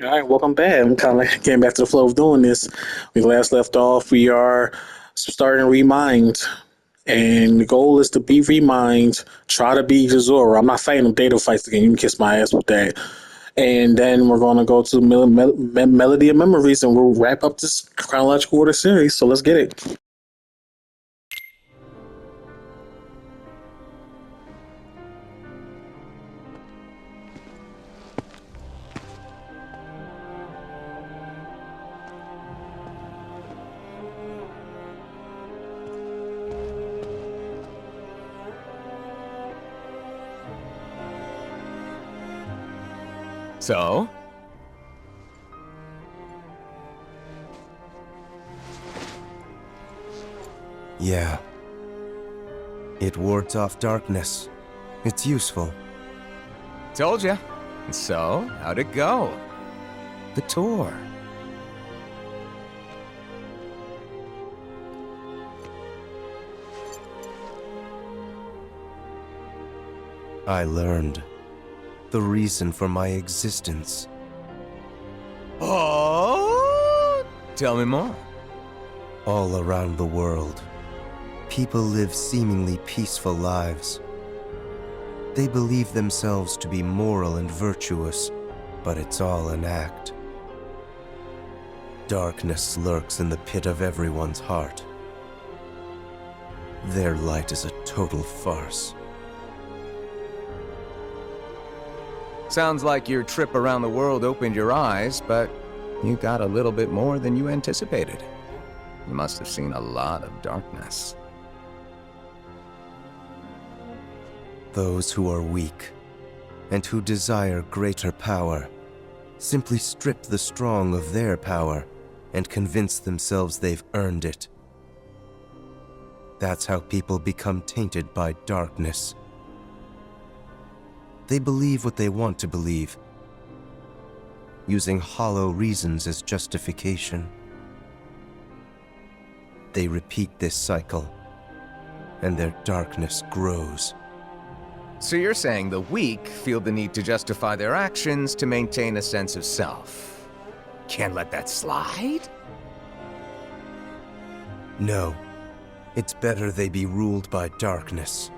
All right, welcome back. I'm kind of like getting back to the flow of doing this. We last left off. We are starting Remind, and the goal is to beat Remind. Try to beat Zora. I'm not fighting them data fights again. You can kiss my ass with that. And then we're going to go to Melody of Memories, and we'll wrap up this chronological order series. So let's get it. So? Yeah. It wards off darkness. It's useful. Told ya. So, how'd it go? The tour. I learned the reason for my existence. Oh? Tell me more. All around the world, people live seemingly peaceful lives. They believe themselves to be moral and virtuous, but it's all an act. Darkness lurks in the pit of everyone's heart. Their light is a total farce. Sounds like your trip around the world opened your eyes, but you got a little bit more than you anticipated. You must have seen a lot of darkness. Those who are weak and who desire greater power simply strip the strong of their power and convince themselves they've earned it. That's how people become tainted by darkness. They believe what they want to believe, using hollow reasons as justification. They repeat this cycle, and their darkness grows. So you're saying the weak feel the need to justify their actions to maintain a sense of self. Can't let that slide? No, it's better they be ruled by darkness.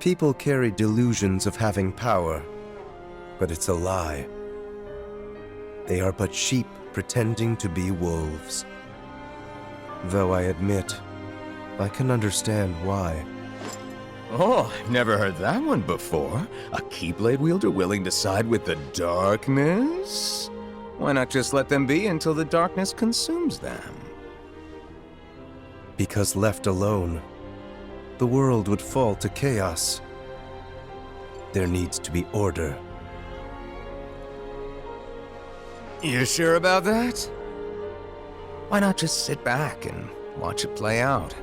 People carry delusions of having power, but it's a lie. They are but sheep pretending to be wolves. Though I admit, I can understand why. Oh, I've never heard that one before. A Keyblade wielder willing to side with the darkness? Why not just let them be until the darkness consumes them? Because left alone, the world would fall to chaos. There needs to be order. You sure about that? Why not just sit back and watch it play out?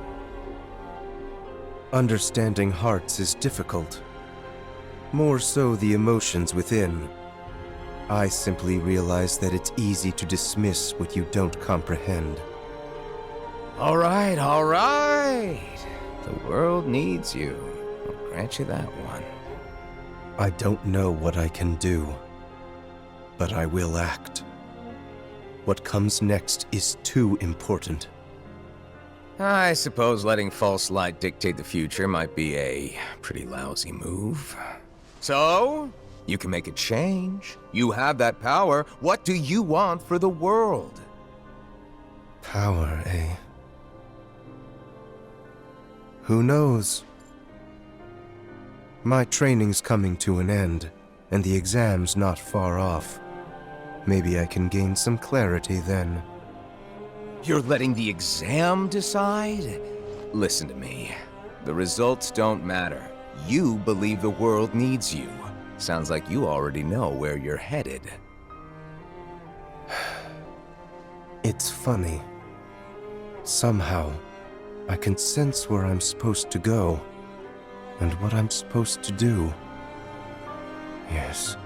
Understanding hearts is difficult. More so the emotions within. I simply realize that it's easy to dismiss what you don't comprehend. All right, all right. The world needs you. I'll grant you that one. I don't know what I can do, but I will act. What comes next is too important. I suppose letting false light dictate the future might be a pretty lousy move. So, you can make a change. You have that power. What do you want for the world? Power, eh? Who knows? My training's coming to an end, and the exam's not far off. Maybe I can gain some clarity then. You're letting the exam decide? Listen to me. The results don't matter. You believe the world needs you. Sounds like you already know where you're headed. It's funny. Somehow, I can sense where I'm supposed to go, and what I'm supposed to do. Yes.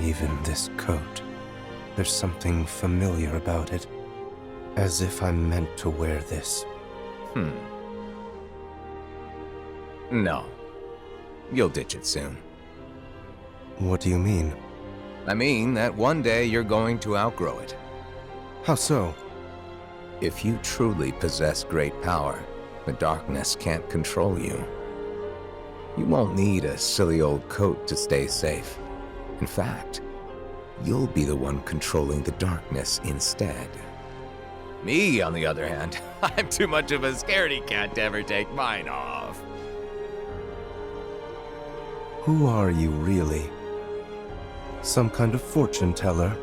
Even this coat. There's something familiar about it. As if I'm meant to wear this. No. You'll ditch it soon. What do you mean? I mean that one day you're going to outgrow it. How so? If you truly possess great power, the darkness can't control you. You won't need a silly old coat to stay safe. In fact, you'll be the one controlling the darkness instead. Me, on the other hand, I'm too much of a scaredy cat to ever take mine off. Who are you, really? Some kind of fortune teller?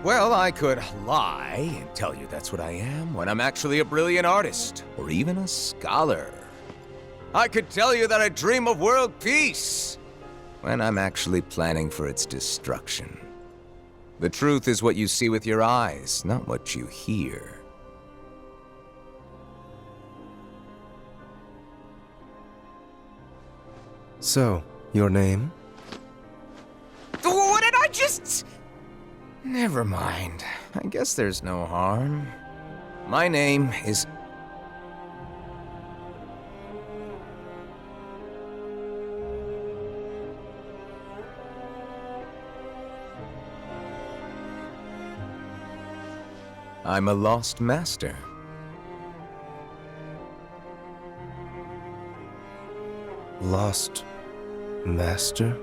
Well, I could lie and tell you that's what I am when I'm actually a brilliant artist, or even a scholar. I could tell you that I dream of world peace when I'm actually planning for its destruction. The truth is what you see with your eyes, not what you hear. So, your name? What did I just... Never mind. I guess there's no harm. My name is... I'm a lost master. Lost master?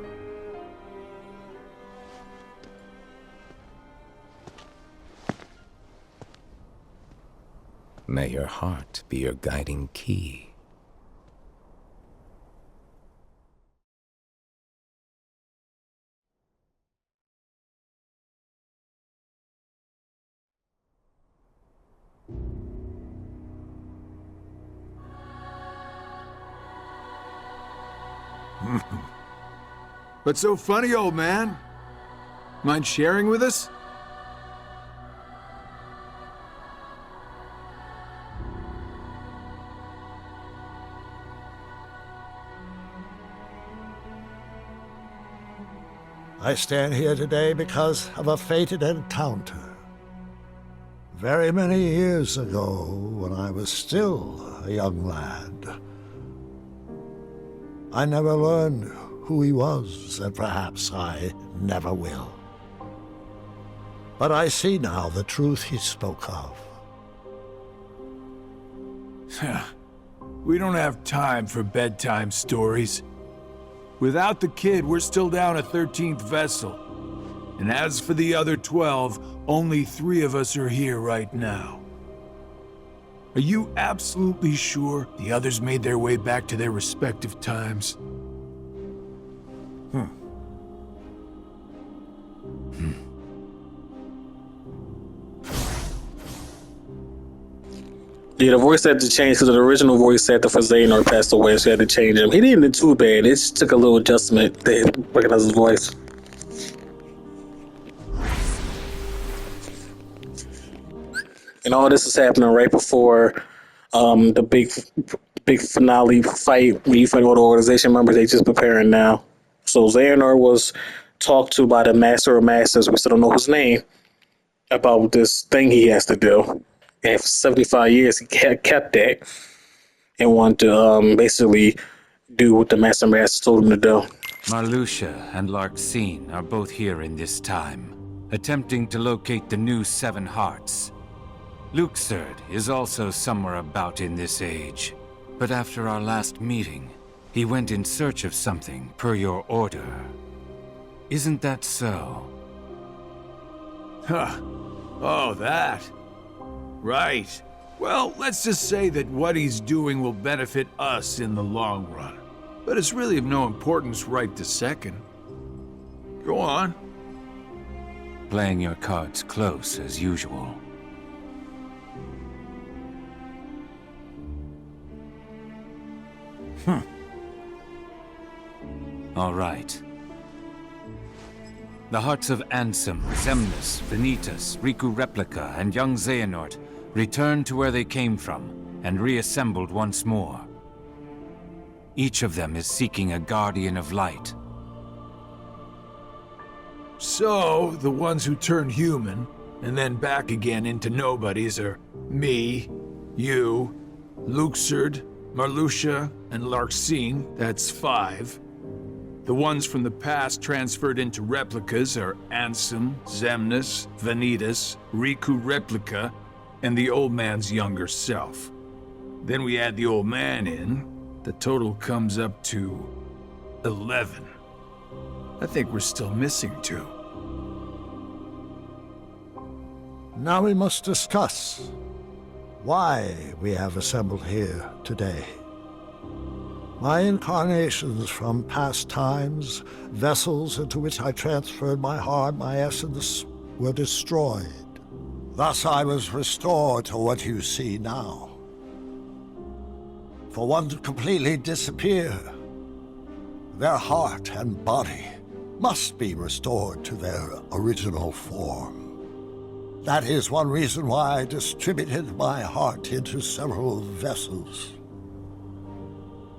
May your heart be your guiding key. What's so funny, old man? Mind sharing with us? I stand here today because of a fated encounter. Very many years ago, when I was still a young lad. I never learned who he was, and perhaps I never will. But I see now the truth he spoke of. We don't have time for bedtime stories. Without the kid, we're still down a 13th vessel. And as for the other 12, only 3 of us are here right now. Are you absolutely sure the others made their way back to their respective times? Yeah, the voice had to change because the original voice actor for Xehanort passed away, so he had to change him. He didn't do too bad. It just took a little adjustment to recognize his voice. And all this is happening right before the big finale fight when you fight all the organization members. They just preparing now. So Xehanort was talked to by the Master of Masters. We still don't know his name about this thing he has to do. And for 75 years, he kept that and wanted to basically do what the Master Master told him to do. Marluxia and Larxene are both here in this time, attempting to locate the new 7 hearts. Luxord is also somewhere about in this age, but after our last meeting, he went in search of something per your order. Isn't that so? Huh. Oh, that. Right. Well, let's just say that what he's doing will benefit us in the long run. But it's really of no importance right this second. Go on. Playing your cards close as usual. All right. The hearts of Ansem, Xemnas, Vanitas, Riku Replica, and young Xehanort returned to where they came from and reassembled once more. Each of them is seeking a guardian of light. So, the ones who turned human and then back again into nobodies are me, you, Luxord, Marluxia, and Larxene. That's 5. The ones from the past transferred into replicas are Ansem, Xemnas, Vanitas, Riku Replica, and the old man's younger self. Then we add the old man in, the total comes up to 11. I think we're still missing 2. Now we must discuss why we have assembled here today. My incarnations from past times, vessels into which I transferred my heart, my essence, were destroyed. Thus I was restored to what you see now. For one to completely disappear, their heart and body must be restored to their original form. That is one reason why I distributed my heart into several vessels.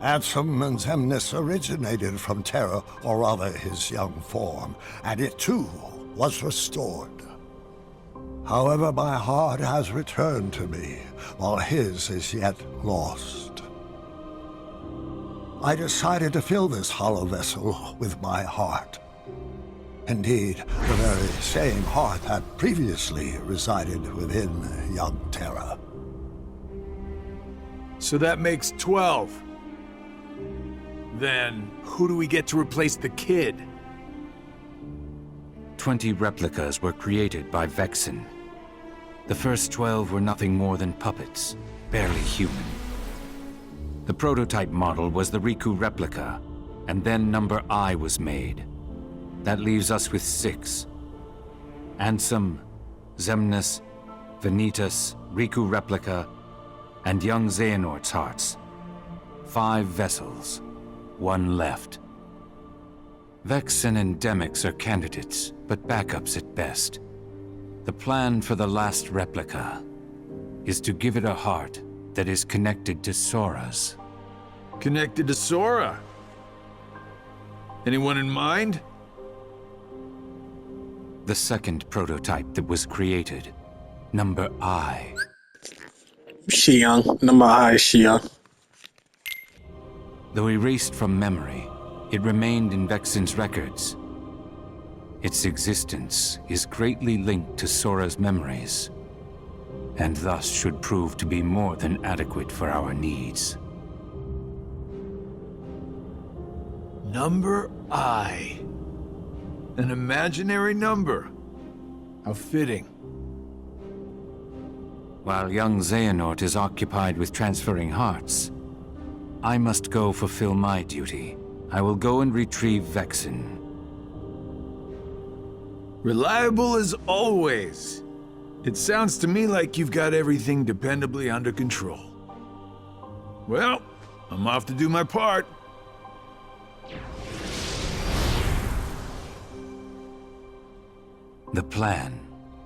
Ansem and Xemnas originated from Terra, or rather his young form, and it too was restored. However, my heart has returned to me, while his is yet lost. I decided to fill this hollow vessel with my heart. Indeed, the very same heart that previously resided within young Terra. So that makes 12. Then, who do we get to replace the kid? 20 replicas were created by Vexen. The first 12 were nothing more than puppets, barely human. The prototype model was the Riku replica, and then number I was made. That leaves us with 6. Ansem, Xemnas, Vanitas, Riku replica, and young Xehanort's hearts. 5 vessels, 1 left. Vexen and Demyx are candidates, but backups at best. The plan for the last replica is to give it a heart that is connected to Sora's. Connected to Sora? Anyone in mind? The second prototype that was created, number I. Xiang, number I, Xiang. Though erased from memory, it remained in Vexen's records. Its existence is greatly linked to Sora's memories, and thus should prove to be more than adequate for our needs. Number I. An imaginary number. How fitting. While young Xehanort is occupied with transferring hearts, I must go fulfill my duty. I will go and retrieve Vexen. Reliable as always. It sounds to me like you've got everything dependably under control. Well, I'm off to do my part. The plan,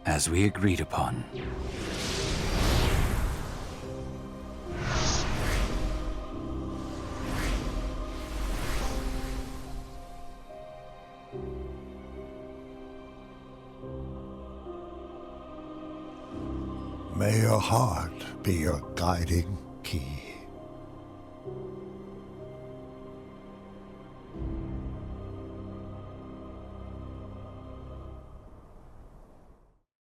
as we agreed upon. May your heart be your guiding key.